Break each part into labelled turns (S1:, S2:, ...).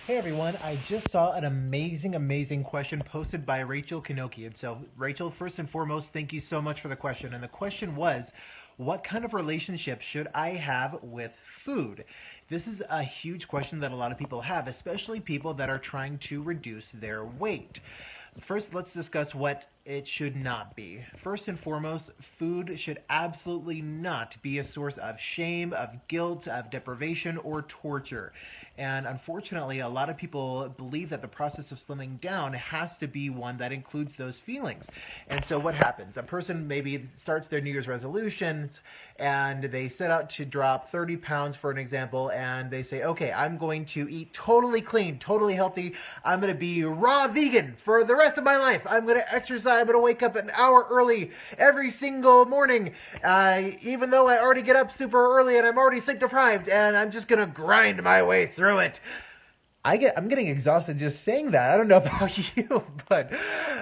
S1: Hey everyone, I just saw an amazing question posted by Rachel Kanoki. And so, Rachel, first and foremost, thank you so much for the question. And the question was, what kind of relationship should I have with food? This is a huge question that a lot of people have, especially people that are trying to reduce their weight. First, let's discuss what it should not be. First and foremost, food should absolutely not be a source of shame, of guilt, of deprivation, or torture. And unfortunately, a lot of people believe that the process of slimming down has to be one that includes those feelings. And so what happens? A person maybe starts their New Year's resolutions and they set out to drop 30 pounds, for an example, and they say, okay, I'm going to eat totally clean, totally healthy. I'm going to be raw vegan for the rest of my life. I'm going to exercise. I'm going to wake up an hour early every single morning, even though I already get up super early and I'm already sleep deprived, and I'm just going to grind my way through it. I'm getting exhausted just saying that. I don't know about you, but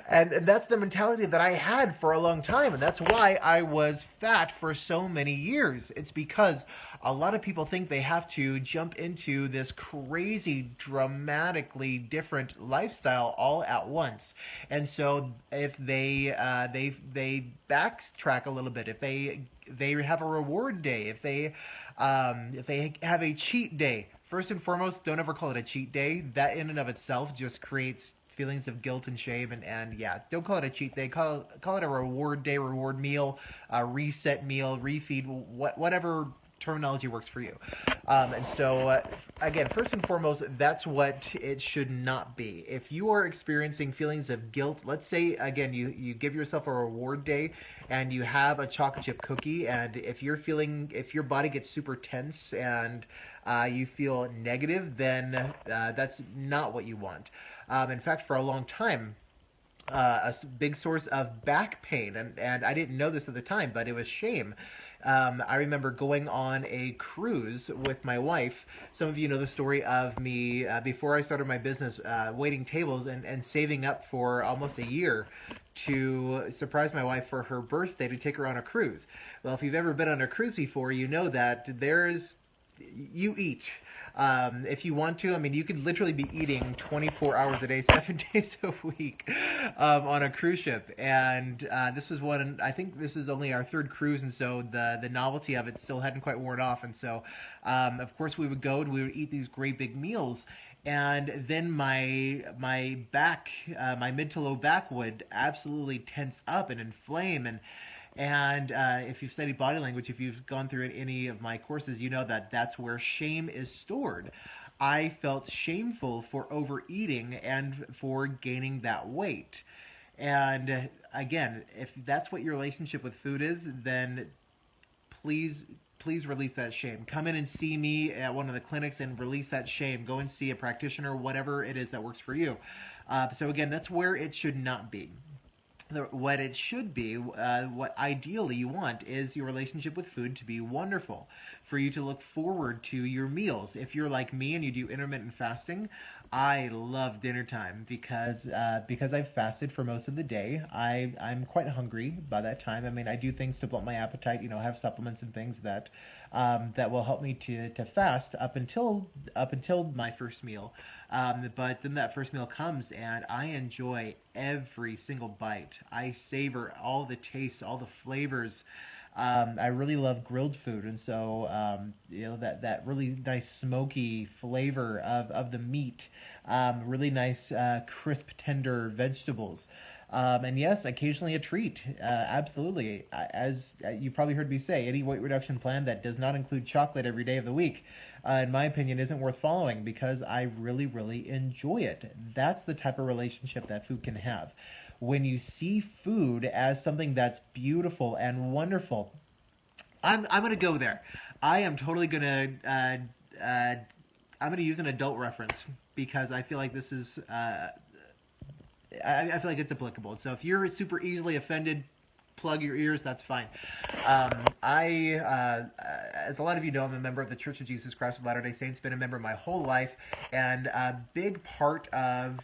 S1: and that's the mentality that I had for a long time, and that's why I was fat for so many years. It's because a lot of people think they have to jump into this crazy, dramatically different lifestyle all at once. And so if they backtrack a little bit, if they have a reward day, if they have a cheat day. First and foremost, don't ever call it a cheat day. That in and of itself just creates feelings of guilt and shame. And yeah, don't call it a cheat day. Call it a reward day, reward meal, a reset meal, refeed, whatever terminology works for you. And so, again, first and foremost, that's what it should not be. If you are experiencing feelings of guilt, let's say, again, you give yourself a reward day and you have a chocolate chip cookie, and if your body gets super tense and you feel negative, then that's not what you want. In fact, for a long time, a big source of back pain, and I didn't know this at the time, but it was shame. I remember going on a cruise with my wife. Some of you know the story of me before I started my business, waiting tables and saving up for almost a year to surprise my wife for her birthday to take her on a cruise. Well, if you've ever been on a cruise before, you know that you eat. If you want to, I mean, you could literally be eating 24 hours a day, 7 days a week on a cruise ship. And this was one, I think this is only our third cruise, and so the novelty of it still hadn't quite worn off. And so, of course, we would go and we would eat these great big meals. And then my back, my mid to low back would absolutely tense up and inflame, and if you've studied body language, if you've gone through any of my courses, you know that that's where shame is stored. I felt shameful for overeating and for gaining that weight. And again, if that's what your relationship with food is, then please please release that shame. Come in and see me at one of the clinics and release that shame. Go and see a practitioner, whatever it is that works for you. So again, that's where it should not be. What it should be, what ideally you want, is your relationship with food to be wonderful, for you to look forward to your meals. If you're like me and you do intermittent fasting, I love dinner time because I've fasted for most of the day. I'm quite hungry by that time. I mean, I do things to blunt my appetite. You know, have supplements and things that will help me to fast up until my first meal. But then that first meal comes and I enjoy every single bite. I savor all the tastes, all the flavors. I really love grilled food, and so that really nice smoky flavor of the meat, really nice crisp, tender vegetables. And yes, occasionally a treat. Absolutely. As you probably heard me say, any weight reduction plan that does not include chocolate every day of the week, in my opinion, isn't worth following, because I really, really enjoy it. That's the type of relationship that food can have. When you see food as something that's beautiful and wonderful, I'm gonna go there. I am totally gonna I'm gonna use an adult reference because I feel like this is I feel like it's applicable. So if you're super easily offended, plug your ears. That's fine. As a lot of you know, I'm a member of the Church of Jesus Christ of Latter-day Saints. Been a member my whole life, and a big part of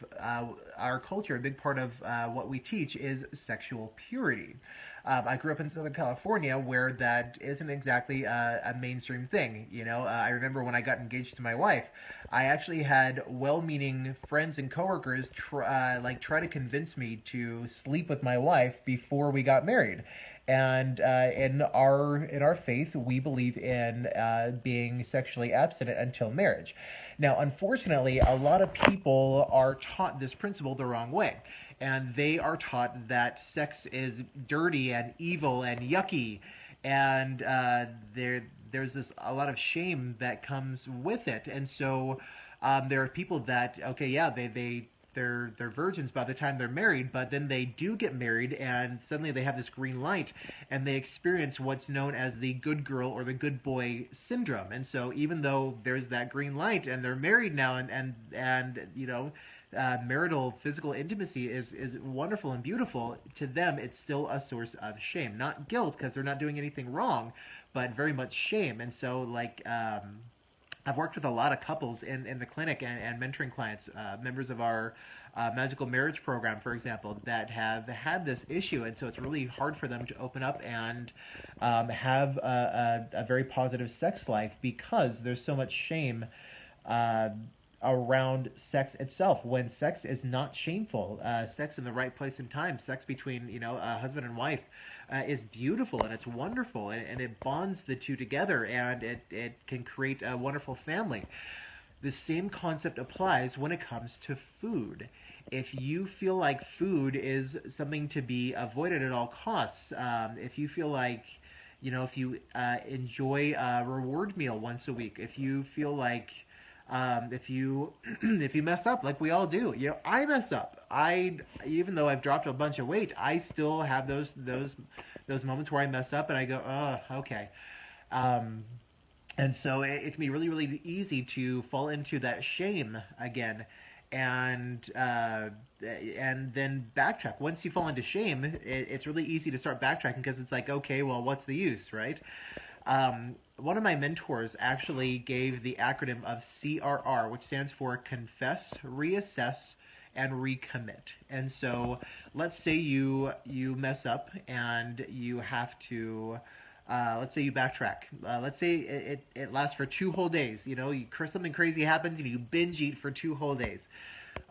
S1: our culture, a big part of what we teach is sexual purity. I grew up in Southern California where that isn't exactly a mainstream thing. I remember when I got engaged to my wife, I actually had well-meaning friends and coworkers try to convince me to sleep with my wife before we got married. And in our faith, we believe in being sexually abstinent until marriage. Now, unfortunately, a lot of people are taught this principle the wrong way, and they are taught that sex is dirty and evil and yucky, and there's a lot of shame that comes with it, and so there are people that, okay, yeah, they're virgins by the time they're married, but then they do get married and suddenly they have this green light and they experience what's known as the good girl or the good boy syndrome. And so even though there's that green light and they're married now and marital physical intimacy is wonderful and beautiful, to them it's still a source of shame. Not guilt because they're not doing anything wrong, but very much shame. And so I've worked with a lot of couples in the clinic and mentoring clients, members of our magical marriage program, for example, that have had this issue. And so it's really hard for them to open up and have a very positive sex life because there's so much shame around sex itself. When sex is not shameful, sex in the right place and time, sex between a husband and wife is beautiful and it's wonderful and it bonds the two together and it can create a wonderful family. The same concept applies when it comes to food. If you feel like food is something to be avoided at all costs, if you feel like if you enjoy a reward meal once a week, if you feel like if you if you mess up, like we all do, I mess up. Even though I've dropped a bunch of weight, I still have those moments where I mess up and I go, oh, okay. And so it can be really, really easy to fall into that shame again, and then backtrack. Once you fall into shame, it's really easy to start backtracking because it's like, okay, well, what's the use, right? One of my mentors actually gave the acronym of CRR, which stands for Confess, Reassess, and Recommit. And so let's say you mess up and you have to, let's say you backtrack. Let's say it lasts for 2 whole days. Something crazy happens and you binge eat for 2 whole days.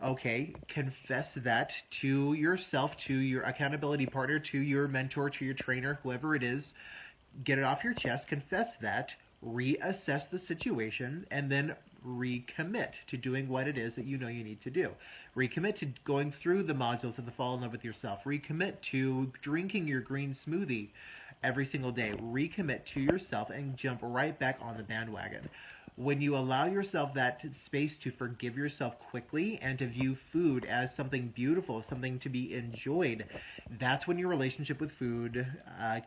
S1: Okay, confess that to yourself, to your accountability partner, to your mentor, to your trainer, whoever it is. Get it off your chest, confess that, reassess the situation, and then recommit to doing what it is that you need to do. Recommit to going through the modules of the Fall in Love with Yourself. Recommit to drinking your green smoothie every single day. Recommit to yourself and jump right back on the bandwagon. When you allow yourself that space to forgive yourself quickly and to view food as something beautiful, something to be enjoyed, that's when your relationship with food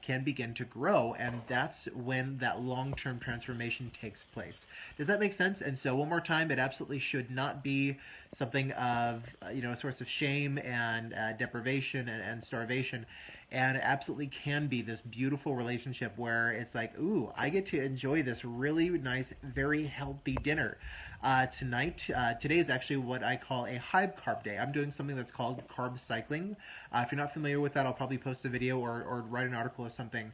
S1: can begin to grow, and that's when that long-term transformation takes place. Does that make sense? And so one more time, it absolutely should not be something of a source of shame and deprivation and starvation. And it absolutely can be this beautiful relationship where it's like, ooh, I get to enjoy this really nice, very healthy dinner. Today is actually what I call a high carb day. I'm doing something that's called carb cycling. If you're not familiar with that, I'll probably post a video or write an article or something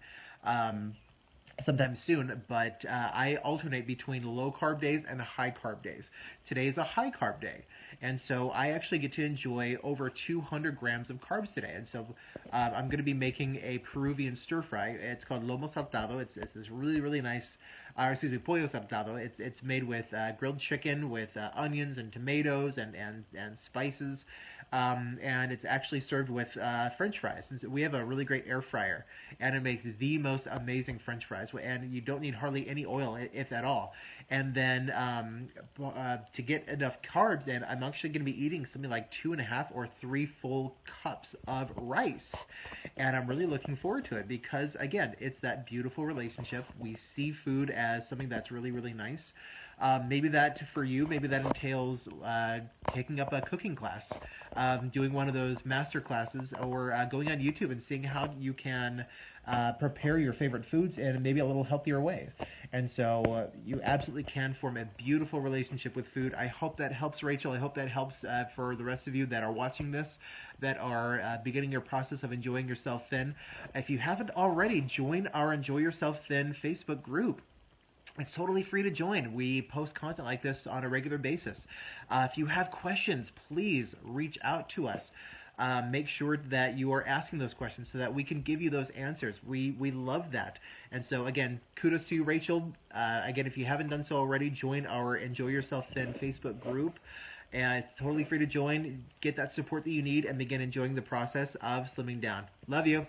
S1: sometime soon, but I alternate between low carb days and high carb days. Today is a high carb day, and so I actually get to enjoy over 200 grams of carbs today. And so I'm going to be making a Peruvian stir fry. It's called lomo saltado. It's this really, really nice, pollo saltado. It's made with grilled chicken with onions and tomatoes and spices. And it's actually served with French fries. And so we have a really great air fryer, and it makes the most amazing French fries. And you don't need hardly any oil, if at all. And then to get enough carbs in, I'm actually going to be eating something like 2.5 or 3 full cups of rice. And I'm really looking forward to it because, again, it's that beautiful relationship. We see food as something that's really, really nice. Maybe that for you, maybe that entails taking up a cooking class, doing one of those master classes, or going on YouTube and seeing how you can prepare your favorite foods in maybe a little healthier ways. And so you absolutely can form a beautiful relationship with food. I hope that helps, Rachel. I hope that helps for the rest of you that are watching this, that are beginning your process of enjoying yourself thin. If you haven't already, join our Enjoy Yourself Thin Facebook group. It's totally free to join. We post content like this on a regular basis. If you have questions, please reach out to us. Make sure that you are asking those questions so that we can give you those answers. We love that. And so, again, kudos to you, Rachel. Again, if you haven't done so already, join our Enjoy Yourself Thin Facebook group. And it's totally free to join. Get that support that you need and begin enjoying the process of slimming down. Love you.